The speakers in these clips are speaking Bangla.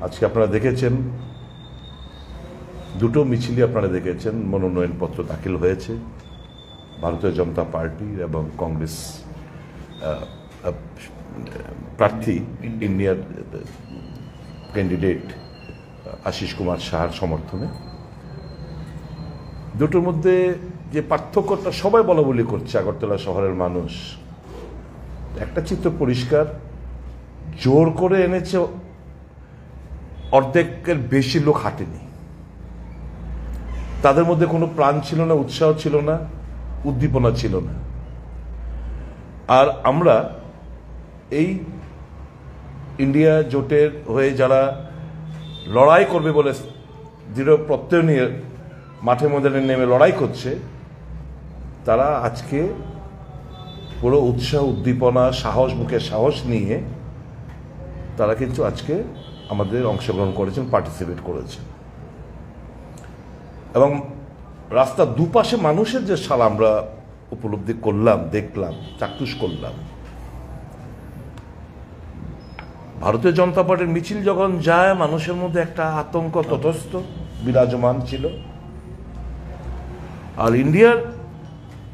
আজকে আপনারা দেখেছেন দুটো মিছিলই আপনারা দেখেছেন, মনোনয়নপত্র দাখিল হয়েছে ভারতীয় জনতা পার্টির এবং কংগ্রেস প্রার্থী ইন্ডিয়ার ক্যান্ডিডেট আশিস কুমার সাহার সমর্থনে। দুটোর মধ্যে যে পার্থক্যটা সবাই বলা বলি করছে আগরতলা শহরের মানুষ, একটা চিত্র পরিষ্কার, জোর করে এনেছে অর্ধেকের বেশি লোক হাঁটেনি, তাদের মধ্যে কোনো প্রাণ ছিল না, উৎসাহ ছিল না, উদ্দীপনা ছিল না। আর আমরা এই ইন্ডিয়া জোটের হয়ে যারা লড়াই করবে বলে দৃঢ় প্রত্যয় নিয়ে মাঠে ময়দানে নেমে লড়াই করছে, তারা আজকে পুরো উৎসাহ উদ্দীপনা সাহস, মুখে সাহস নিয়ে তারা কিন্তু আজকে আমাদের অংশগ্রহণ করেছেন, পার্টিসিপেট করেছেন। এবং রাস্তার দুপাশে মানুষের যে সারা আমরা উপলব্ধি করলাম, দেখলাম, চাক্ষুষ করলাম। ভারতীয় জনতা পার্টির মিছিল যখন যায়, মানুষের মধ্যে একটা আতঙ্ক তটস্থ বিরাজমান ছিল। আর ইন্ডিয়ার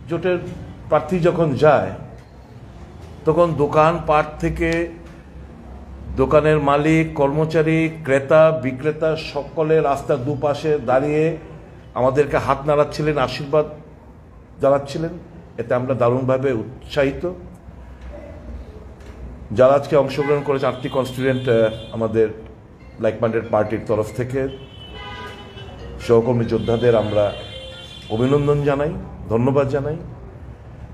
জোটের প্রার্থী যখন যায়, তখন দোকানপাট থেকে দোকানের মালিক, কর্মচারী, ক্রেতা, বিক্রেতা সকলে রাস্তার দুপাশে দাঁড়িয়ে আমাদেরকে হাত নাড়াচ্ছিলেন, আশীর্বাদ জানাচ্ছিলেন। এতে আমরা দারুণভাবে উৎসাহিত। যারা আজকে অংশগ্রহণ করেছে 8টি কনস্টিটিউয়েন্ট আমাদের লাইক মাইন্ডেড পার্টির তরফ থেকে সহকর্মী যোদ্ধাদের আমরা অভিনন্দন জানাই, ধন্যবাদ জানাই।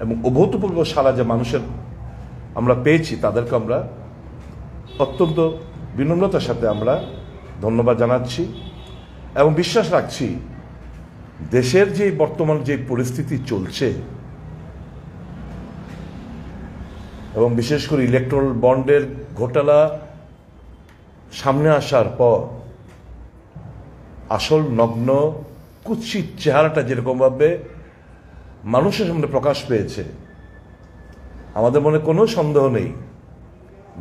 এবং অভূতপূর্ব সাড়া যে মানুষের আমরা পেয়েছি, তাদেরকে আমরা অত্যন্ত বিনম্রতার সাথে আমরা ধন্যবাদ জানাচ্ছি এবং বিশ্বাস রাখছি দেশের যে বর্তমান যে পরিস্থিতি চলছে এবং বিশেষ করে ইলেকট্রাল বন্ডের ঘোটালা সামনে আসার পর আসল নগ্ন কুৎসিত চেহারাটা যেরকমভাবে মানুষের সামনে প্রকাশ পেয়েছে, আমাদের মনে কোনো সন্দেহ নেই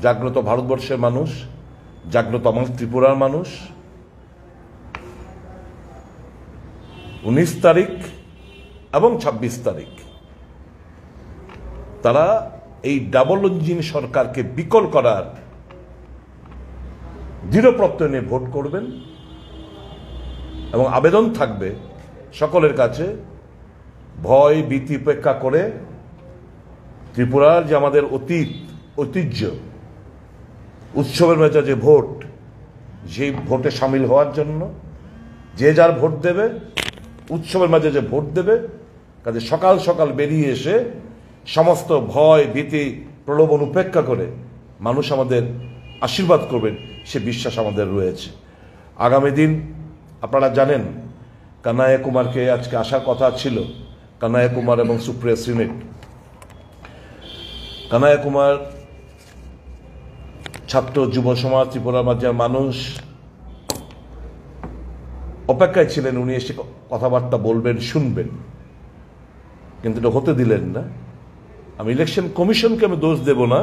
জাগ্রত ভারতবর্ষের মানুষ, জাগ্রত আমার ত্রিপুরার মানুষ 19 তারিখ এবং 26 তারিখ তারা এই ডাবল ইঞ্জিন সরকারকে বিকল করার দৃঢ় প্রত্যয় নিয়ে ভোট করবেন। এবং আবেদন থাকবে সকলের কাছে, ভয় ভীতি উপেক্ষা করে ত্রিপুরার যে আমাদের ঐতিহ্য, উৎসবের মেজাজে ভোট, সেই ভোটে সামিল হওয়ার জন্য যে যার ভোট দেবে, উৎসবের মাঝে যে ভোট দেবে, কাজে সকাল সকাল বেরিয়ে এসে সমস্ত ভয় ভীতি প্রলোভন উপেক্ষা করে মানুষ আমাদের আশীর্বাদ করবেন, সে বিশ্বাস আমাদের রয়েছে। আগামী দিন আপনারা জানেন কানাইয়া কুমারকে আজকে আসার কথা ছিল, কানাইয়া কুমার এবং সুপ্রিয়া শ্রীনেট। কানাইয়া কুমার ছাত্র যুব সমাজ, ত্রিপুরার মাঝে মানুষ অপেক্ষায় ছিলেন উনি এসে কথাবার্তা বলবেন, শুনবেন, কিন্তু এটা হতে দিলেন না। আমি ইলেকশন কমিশনকে আমি দোষ দেব না,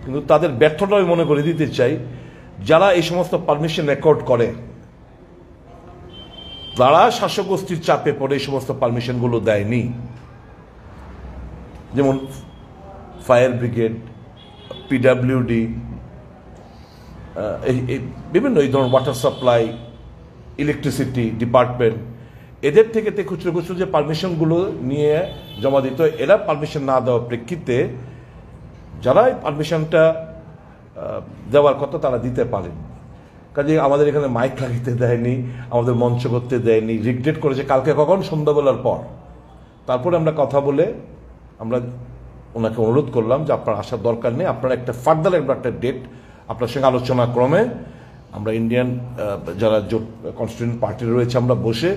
কিন্তু তাদের ব্যর্থতা আমি মনে করে দিতে চাই। যারা এই সমস্ত পারমিশন রেকর্ড করে, তারা শাসক গোষ্ঠীর চাপে পড়ে এই সমস্ত পারমিশনগুলো দেয়নি। যেমন ফায়ার ব্রিগেড, পিডাব্লিউডি, বিভিন্ন এই ধরনের ওয়াটার সাপ্লাই, ইলেকট্রিসিটি ডিপার্টমেন্ট, এদের থেকে খুচরো খুচরো যে পারমিশনগুলো নিয়ে জমা দিত, এরা পারমিশন না দেওয়ার প্রেক্ষিতে যারা পারমিশনটা দেওয়ার কথা তারা দিতে পারেন। কাজে আমাদের এখানে মাইক লাগাইতে দেয়নি, আমাদের মঞ্চ করতে দেয়নি, রিগ্রেট করেছে কালকে কখন সন্ধ্যাবেলার পর। তারপরে আমরা কথা বলে আমরা ওনাকে অনুরোধ করলাম যে আপনার আসার দরকার নেই, আপনার একটা ফার্দার একটা ডেট আপনার সঙ্গে আলোচনা ক্রমে আমরা ইন্ডিয়ান যারা জোট কনস্টিটিউয়েন্ট পার্টি রয়েছে আমরা বসে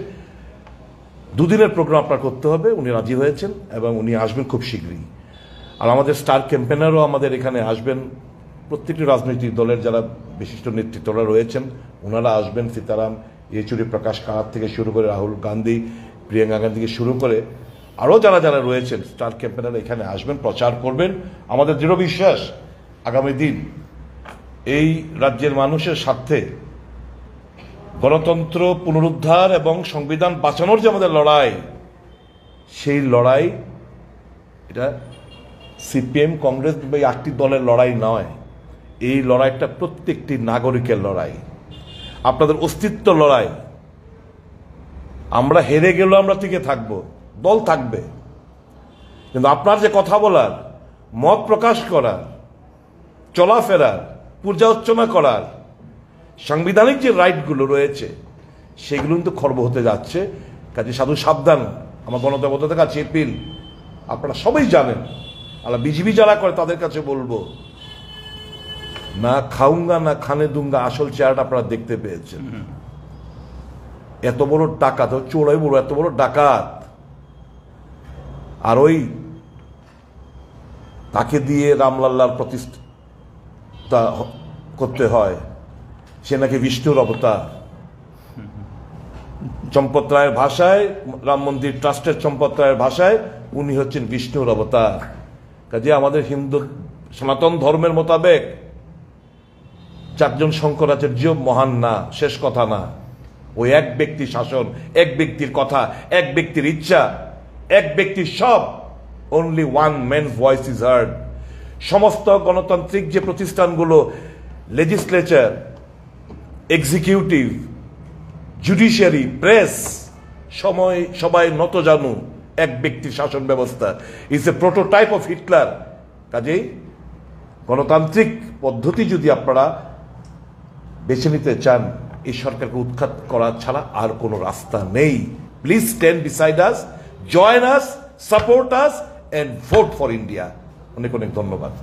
2 দিনের প্রোগ্রাম আপনার করতে হবে। উনি রাজি হয়েছেন এবং উনি আসবেন খুব শীঘ্রই। আর আমাদের স্টার ক্যাম্পেনারও আমাদের এখানে আসবেন, প্রত্যেকটি রাজনৈতিক দলের যারা বিশিষ্ট নেতৃত্বরা রয়েছেন ওনারা আসবেন। সীতারাম ইয়েচুরি, প্রকাশ কারাত থেকে শুরু করে রাহুল গান্ধী, প্রিয়াঙ্কা গান্ধী থেকে শুরু করে আরও যারা যারা রয়েছেন স্টার ক্যাম্পেনার এখানে আসবেন, প্রচার করবেন। আমাদের দৃঢ় বিশ্বাস আগামী দিন এই রাজ্যের মানুষের স্বার্থে গণতন্ত্র পুনরুদ্ধার এবং সংবিধান বাঁচানোর যে আমাদের লড়াই, সেই লড়াই এটা সিপিএম কংগ্রেস বা এই 8টি দলের লড়াই নয়। এই লড়াইটা প্রত্যেকটি নাগরিকের লড়াই, আপনাদের অস্তিত্ব লড়াই। আমরা হেরে গেলেও আমরা টিকে থাকব, দল থাকবে, কিন্তু আপনার যে কথা বলার, মত প্রকাশ করার, চলাফেরার, পূজা অর্চনা করার সাংবিধানিক যে রাইটগুলো রয়েছে সেগুলো কিন্তু খর্ব হতে যাচ্ছে। কাজে সাধু সাবধান। আমার গণদেবতাদের কাছে এপিল, আপনারা সবাই জানেন, আল্লাহ বিজিবি যারা করে তাদের কাছে বলবো, না খাউঙ্গা না খানে দুঙ্গা আসল চেহারাটা আপনারা দেখতে পেয়েছেন। এত বড় ডাকাত, চোরাই বড়, এত বড় ডাকাত, আর ওই তাকে দিয়ে রামলাল্লার প্রতিষ্ঠা করতে হয়, সে নাকি বিষ্ণুর অবতার। চম্পত রায়ের ভাষায়, রাম মন্দির ট্রাস্টের চম্পত রায়ের ভাষায় উনি হচ্ছেন বিষ্ণুর অবতার। কাজে আমাদের হিন্দু সনাতন ধর্মের মোতাবেক 4জন শঙ্করাচার্য মহান না, শেষ কথা না। ওই এক ব্যক্তির শাসন, এক ব্যক্তির কথা, এক ব্যক্তির ইচ্ছা, এক ব্যক্তির সব। Only one man's voice is hard. সমস্ত গণতান্ত্রিক যে প্রতিষ্ঠানগুলো, লেজিসলেচার, এক্সিকিউটিভ, জুডিশিয়ারি, প্রেস, সবাই নত জানু এক ব্যক্তির শাসন ব্যবস্থা। It's a prototype of Hitler. কাজেই গণতান্ত্রিক পদ্ধতি যদি আপনারা বেছে নিতে চান, এই সরকারকে উৎখাত করা ছাড়া আর কোনো রাস্তা নেই। Please stand beside us, join us, support us, and vote for India. অনেক অনেক ধন্যবাদ।